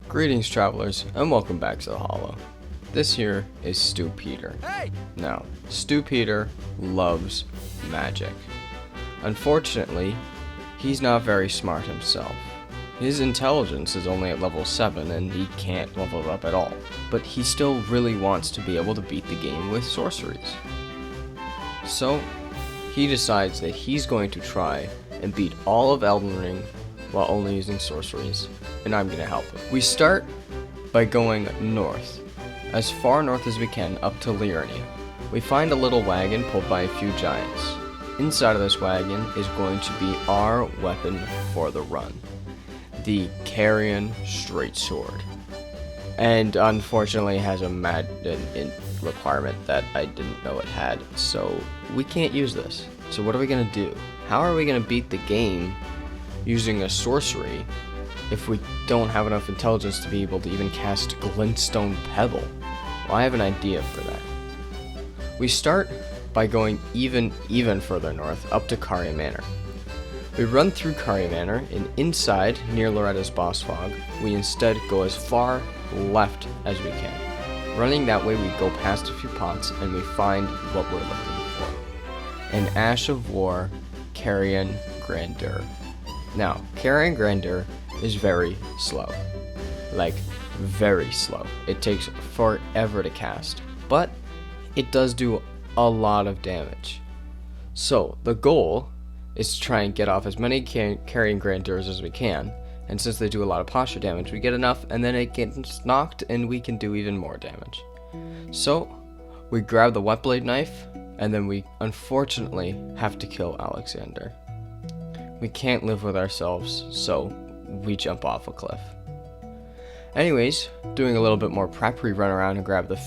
Greetings travelers, and welcome back to the Hollow. This here is Stupeter. Now, Stupeter loves magic. Unfortunately, he's not very smart himself. His intelligence is only at level 7 and he can't level it up at all. But he still really wants to be able to beat the game with sorceries. So, he decides that he's going to try and beat all of Elden Ring while only using sorceries, and I'm gonna help him. We start by going north, as far north as we can, up to Liurnia. We find a little wagon pulled by a few giants. Inside of this wagon is going to be our weapon for the run, the Carian Sword. And unfortunately it has a requirement that I didn't know it had, so we can't use this. So what are we gonna do? How are we gonna beat the game using a sorcery if we don't have enough intelligence to be able to even cast Glintstone pebble? Well, I have an idea for that. We start by going even further north, up to Carian Manor. We run through Carian Manor, and inside, near Loretta's boss fog, we instead go as far left as we can. Running that way, we go past a few pots, and we find what we're looking for. An Ash of War Carian Grandure. Now, Carian Grandure is very slow. Like, very slow. It takes forever to cast, but it does do a lot of damage. So, the goal is to try and get off as many Carian Grandures as we can, and since they do a lot of posture damage, we get enough, and then it gets knocked, and we can do even more damage. So, we grab the wet blade knife, and then we unfortunately have to kill Alexander. We can't live with ourselves, so we jump off a cliff. Anyways, doing a little bit more prep, we run around and grab the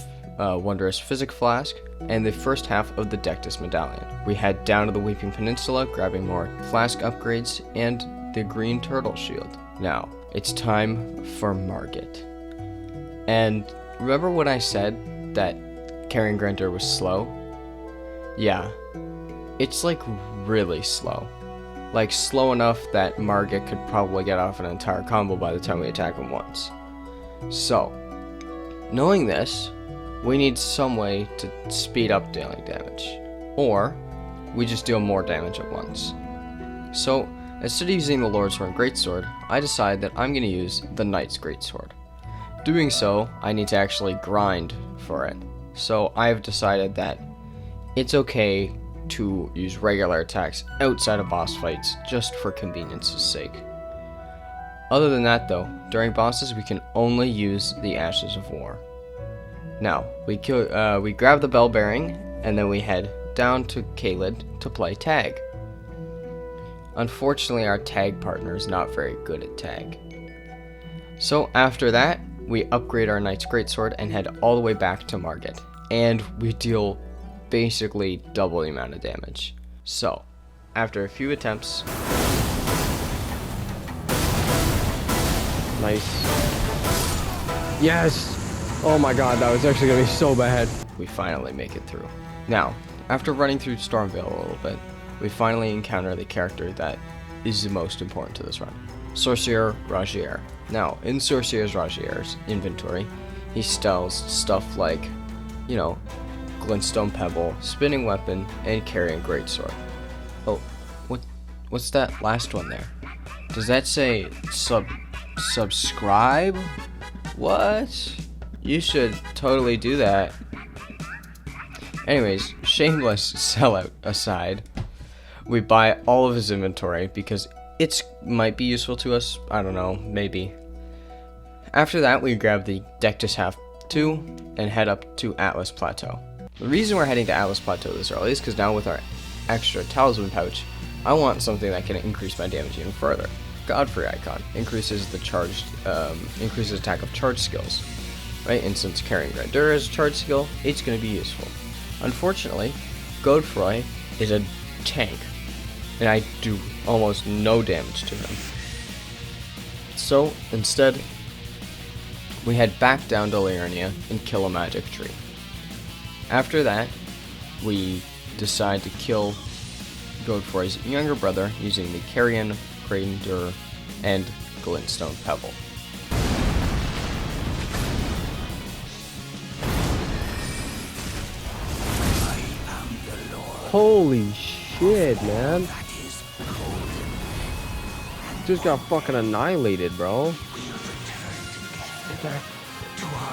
wondrous physic flask and the first half of the Dectus medallion. We head down to the Weeping Peninsula, grabbing more flask upgrades and the green turtle shield. Now, it's time for Margit. And remember when I said that Carian Grandure was slow? Yeah, it's like really slow. Like slow enough that Margit could probably get off an entire combo by the time we attack him once. So, knowing this, we need some way to speed up dealing damage, or we just deal more damage at once. So, instead of using the Lordsworn Greatsword, I decide that I'm going to use the Knight's Greatsword. Doing so, I need to actually grind for it. So, I've decided that it's okay to use regular attacks outside of boss fights just for convenience's sake. Other than that though, during bosses we can only use the Ashes of War. Now, we grab the bell bearing and then we head down to Caelid to play tag. Unfortunately our tag partner is not very good at tag. So after that, we upgrade our Knight's Greatsword and head all the way back to Margit. And we deal basically double the amount of damage. So, after a few attempts... Nice. Yes! Oh my god, that was actually gonna be so bad. We finally make it through. Now, after running through Stormvale a little bit, we finally encounter the character that is the most important to this run. Sorcerer Ragier. Now, in Sorcerer Ragier's inventory, he sells stuff like, you know, Glintstone Pebble, Spinning Weapon, and Carian Greatsword. Oh, what's that last one there? Does that say subscribe? What? You should totally do that. Anyways, shameless sellout aside, we buy all of his inventory because it might be useful to us. I don't know, maybe. After that, we grab the Dectus Half 2 and head up to Atlas Plateau. The reason we're heading to Atlas Plateau this early is because now with our extra Talisman pouch, I want something that can increase my damage even further. Godfrey icon increases the increases attack of charge skills, right? And since Carian Grandure is a charge skill, it's going to be useful. Unfortunately, Godfrey is a tank, and I do almost no damage to him. So instead, we head back down to Liurnia and kill a magic tree. After that, we decide to kill Godfrey's younger brother using the Carian Grandure and Glintstone Pebble. Holy shit, man. Just got fucking annihilated, bro.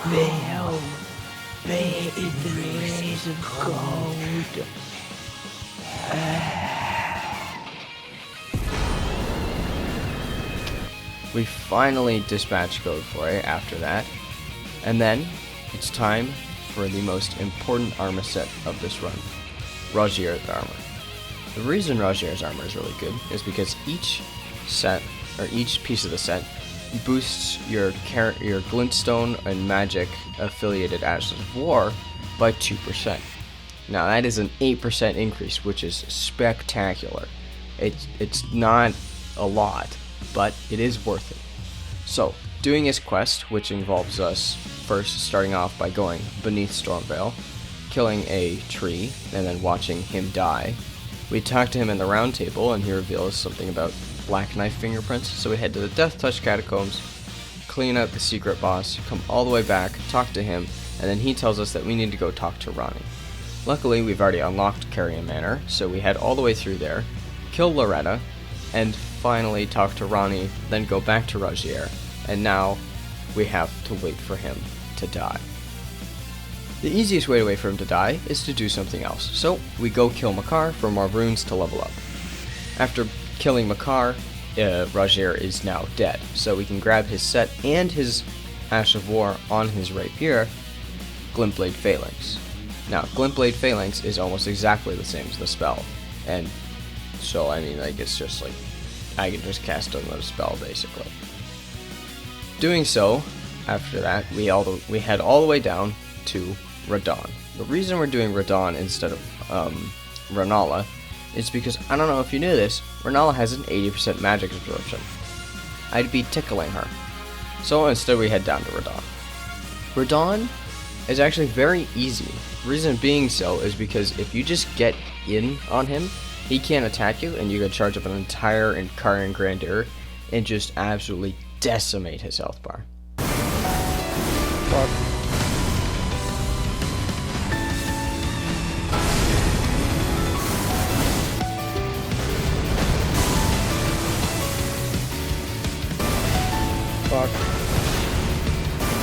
Veil, bathe in the rays of gold. We finally dispatch Godfrey after that, and then it's time for the most important armor set of this run, Rogier's armor. The reason Rogier's armor is really good is because each set, or each piece of the set, boosts your Glintstone and magic affiliated Ashes of War by 2%. Now that is an 8% increase, which is spectacular. It's not a lot, but it is worth it. So, doing his quest, which involves us first starting off by going beneath Stormvale, killing a tree, and then watching him die. We talk to him in the round table, and he reveals something about Black Knife fingerprints, so we head to the Death Touch Catacombs, clean out the secret boss, come all the way back, talk to him, and then he tells us that we need to go talk to Ronnie. Luckily, we've already unlocked Carian Manor, so we head all the way through there, kill Loretta, and finally talk to Ronnie, then go back to Rogier, and now we have to wait for him to die. The easiest way to wait for him to die is to do something else, so we go kill Makar for more runes to level up. After killing Makar, Rogier is now dead, so we can grab his set and his Ash of War on his rapier, Glintblade Phalanx. Now, Glintblade Phalanx is almost exactly the same as the spell, and so, I mean, like, it's just like, I can just cast another spell, basically. Doing so, after that, we head all the way down to Radahn. The reason we're doing Radahn instead of Rennala is because, I don't know if you knew this, Rennala has an 80% magic absorption. I'd be tickling her. So instead we head down to Radahn. Radahn is actually very easy. Reason being so is because if you just get in on him, he can't attack you, and you can charge up an entire Carian Grandure and just absolutely decimate his health bar. Fuck. Fuck.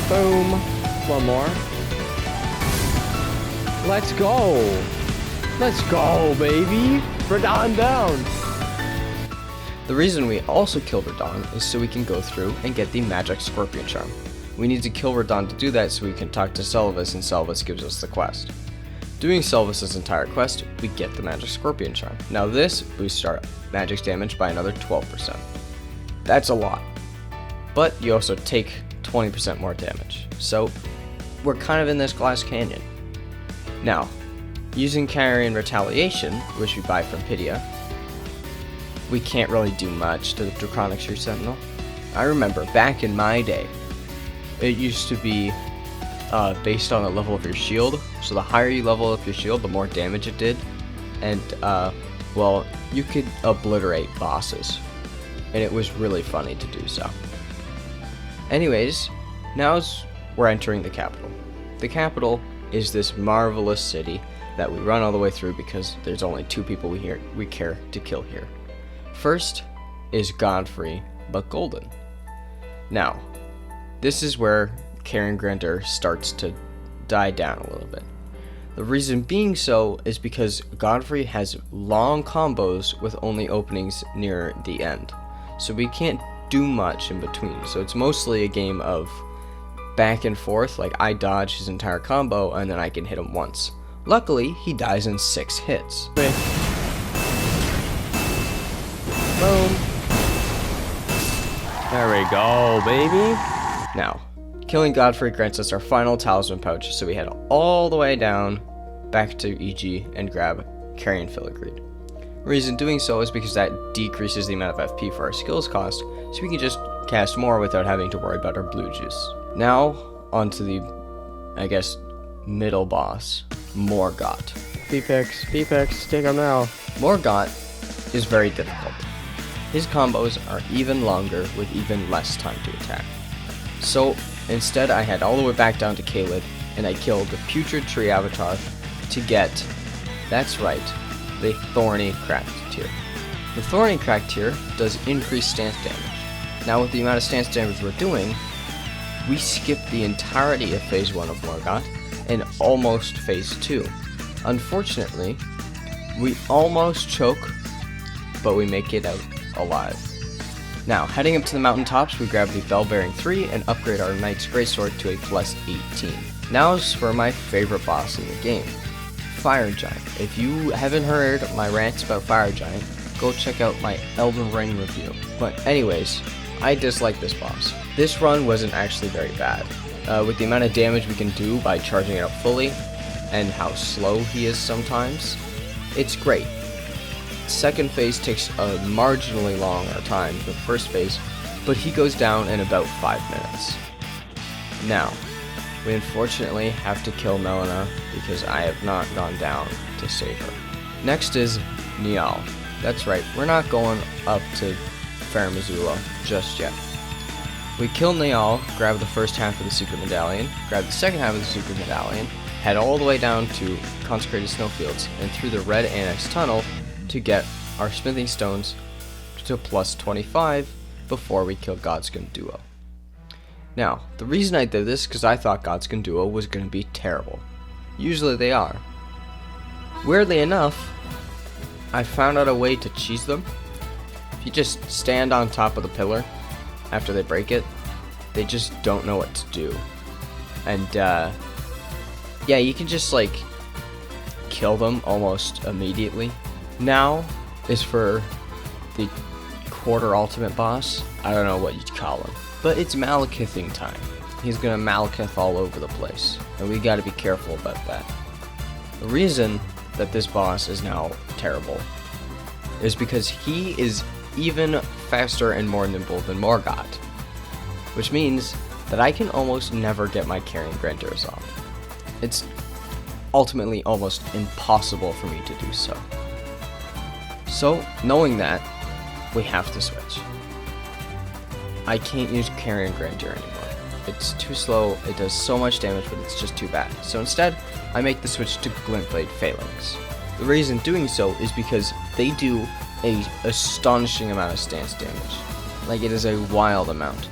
Boom. One more. Let's go. Let's go, baby. Radahn down. The reason we also kill Radahn is so we can go through and get the magic scorpion charm. We need to kill Radahn to do that so we can talk to Selvus, and Selvus gives us the quest. Doing Selvus' entire quest, we get the magic scorpion charm. Now this boosts our magic damage by another 12%. That's a lot. But you also take 20% more damage. So we're kind of in this glass canyon. Now, using Carian Retaliation, which we buy from Pydia, we can't really do much to the Dragoncrest Sentinel. I remember back in my day, it used to be based on the level of your shield. So the higher you level up your shield, the more damage it did. And, well, you could obliterate bosses. And it was really funny to do so. Anyways, now we're entering the capital. The capital is this marvelous city that we run all the way through because there's only two people we care to kill here. First is Godfrey, but golden. Now, this is where Carian Grandure starts to die down a little bit. The reason being so is because Godfrey has long combos with only openings near the end. So we can't do much in between. So it's mostly a game of back and forth, like I dodge his entire combo and then I can hit him once. Luckily, he dies in 6 hits. Boom. There we go, baby. Now, killing Godfrey grants us our final Talisman pouch, so we head all the way down back to EG and grab Carian Filligreed. Reason doing so is because that decreases the amount of FP for our skills cost, so we can just cast more without having to worry about our blue juice. Now, onto the, I guess, middle boss, Morgott. P-Pix, take him now. Morgott is very difficult. His combos are even longer with even less time to attack. So, instead I head all the way back down to Caelid, and I killed the Putrid Tree Avatar to get, that's right, the Thorny Cracked tier. The Thorny Cracked tier does increased stance damage. Now with the amount of stance damage we're doing, we skip the entirety of Phase 1 of Morgoth and almost Phase 2. Unfortunately, we almost choke, but we make it out alive. Now, heading up to the mountaintops, we grab the Bell-Bearing 3 and upgrade our Knight's Greatsword to a plus 18. Now is for my favorite boss in the game, Fire Giant. If you haven't heard my rants about Fire Giant, go check out my Elden Ring review. But anyways, I dislike this boss. This run wasn't actually very bad. With the amount of damage we can do by charging it up fully, and how slow he is sometimes, it's great. Second phase takes a marginally longer time than the first phase, but he goes down in about 5 minutes. Now, we unfortunately have to kill Melina because I have not gone down to save her. Next is Niall. That's right, we're not going up to Fair Missoula just yet. We kill Niall, grab the first half of the secret medallion, grab the second half of the secret medallion, head all the way down to Consecrated Snowfields and through the Red Annex Tunnel to get our smithing stones to plus 25 before we kill Godskin Duo. Now, the reason I did this is because I thought Godskin Duo was going to be terrible. Usually they are. Weirdly enough, I found out a way to cheese them. If you just stand on top of the pillar after they break it, they just don't know what to do. And yeah, you can just like kill them almost immediately. Now is for the quarter ultimate boss. I don't know what you'd call him, but it's Malekithing time. He's gonna Malekith all over the place, and we gotta be careful about that. The reason that this boss is now terrible is because he is even faster and more nimble than Morgoth, which means that I can almost never get my Carian Grandures off. It's ultimately almost impossible for me to do so. So, knowing that, we have to switch. I can't use Carian Grandure anymore. It's too slow, it does so much damage, but it's just too bad. So instead, I make the switch to Glintblade Phalanx. The reason doing so is because they do a astonishing amount of stance damage. Like, it is a wild amount.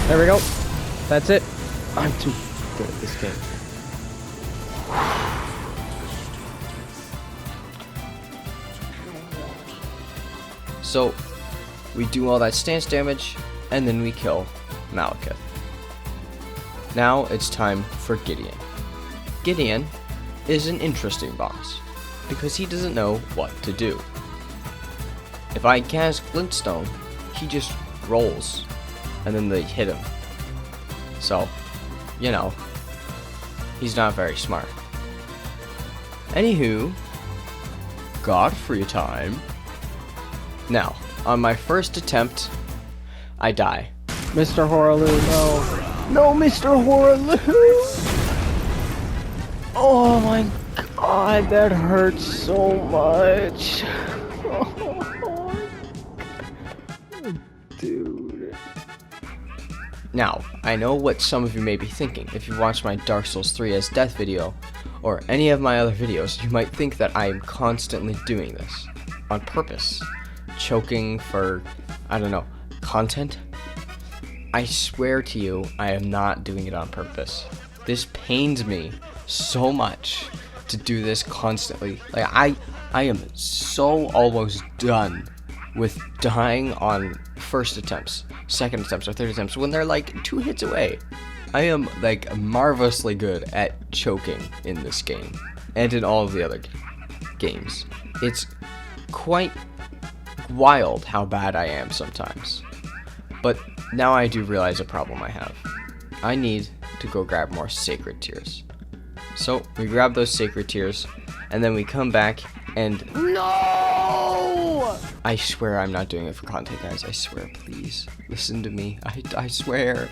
There we go. That's it. I'm too good at this game. So, we do all that stance damage, and then we kill Malekith. Now it's time for Gideon. Gideon is an interesting boss, because he doesn't know what to do. If I cast Glintstone, he just rolls, and then they hit him. So, you know, he's not very smart. Anywho, Godfrey time. Now, on my first attempt, I die. Mr. Horaloo, no. No, Mr. Horaloo! Oh my god, that hurts so much. Dude. Now, I know what some of you may be thinking. If you watched my Dark Souls 3 as Death video, or any of my other videos, you might think that I am constantly doing this. On purpose. Choking for, I don't know, content? I swear to you, I am not doing it on purpose. This pains me so much to do this constantly. Like, I am so almost done with dying on first attempts, second attempts, or third attempts when they're like 2 hits away. I am like marvelously good at choking in this game and in all of the other games. It's quite wild how bad I am sometimes. But now I do realize a problem I have. I need to go grab more sacred tears. So we grab those sacred tears, and then we come back and no! I swear I'm not doing it for content, guys. I swear, please listen to me. I swear.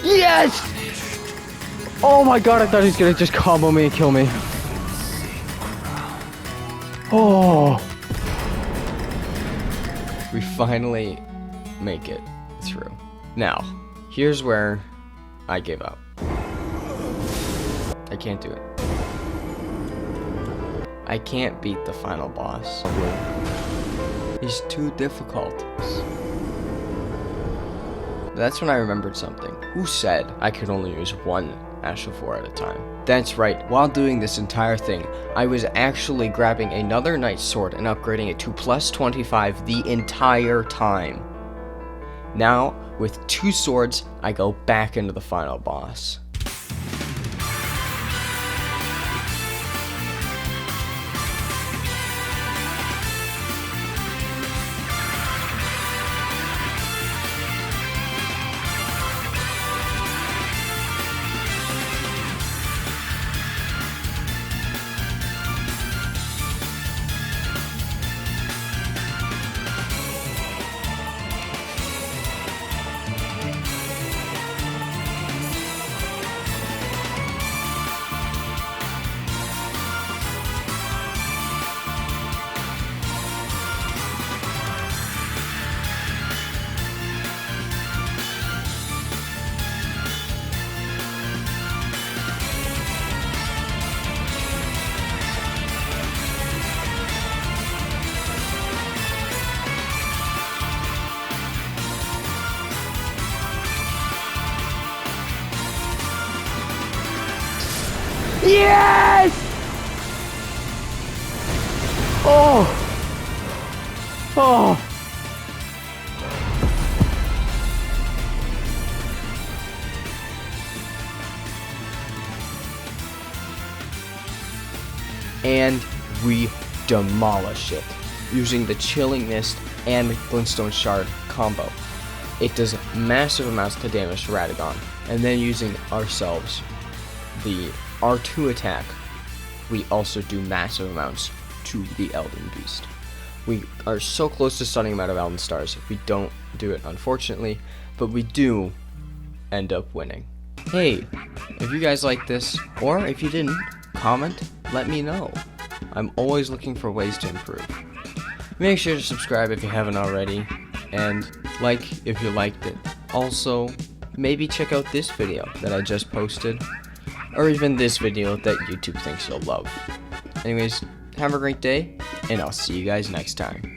Yes! Oh my god, I thought he was gonna just combo me and kill me. Oh. We finally make it through. Now, here's where I give up. I can't do it. I can't beat the final boss. He's too difficult. That's when I remembered something. Who said I could only use one Ash of War at a time? That's right, while doing this entire thing, I was actually grabbing another Knight's Sword and upgrading it to plus 25 the entire time. Now, with 2 swords, I go back into the final boss. Yes! Oh! Oh! And we demolish it using the Chilling Mist and Glintstone Shard combo. It does massive amounts of damage to Radagon, and then using ourselves the R2 attack, we also do massive amounts to the Elden Beast. We are so close to stunning him out of Elden Stars. We don't do it, unfortunately, but we do end up winning. Hey, if you guys like this, or if you didn't, comment, let me know. I'm always looking for ways to improve. Make sure to subscribe if you haven't already, and like if you liked it. Also, maybe check out this video that I just posted, or even this video that YouTube thinks you'll love. Anyways, have a great day, and I'll see you guys next time.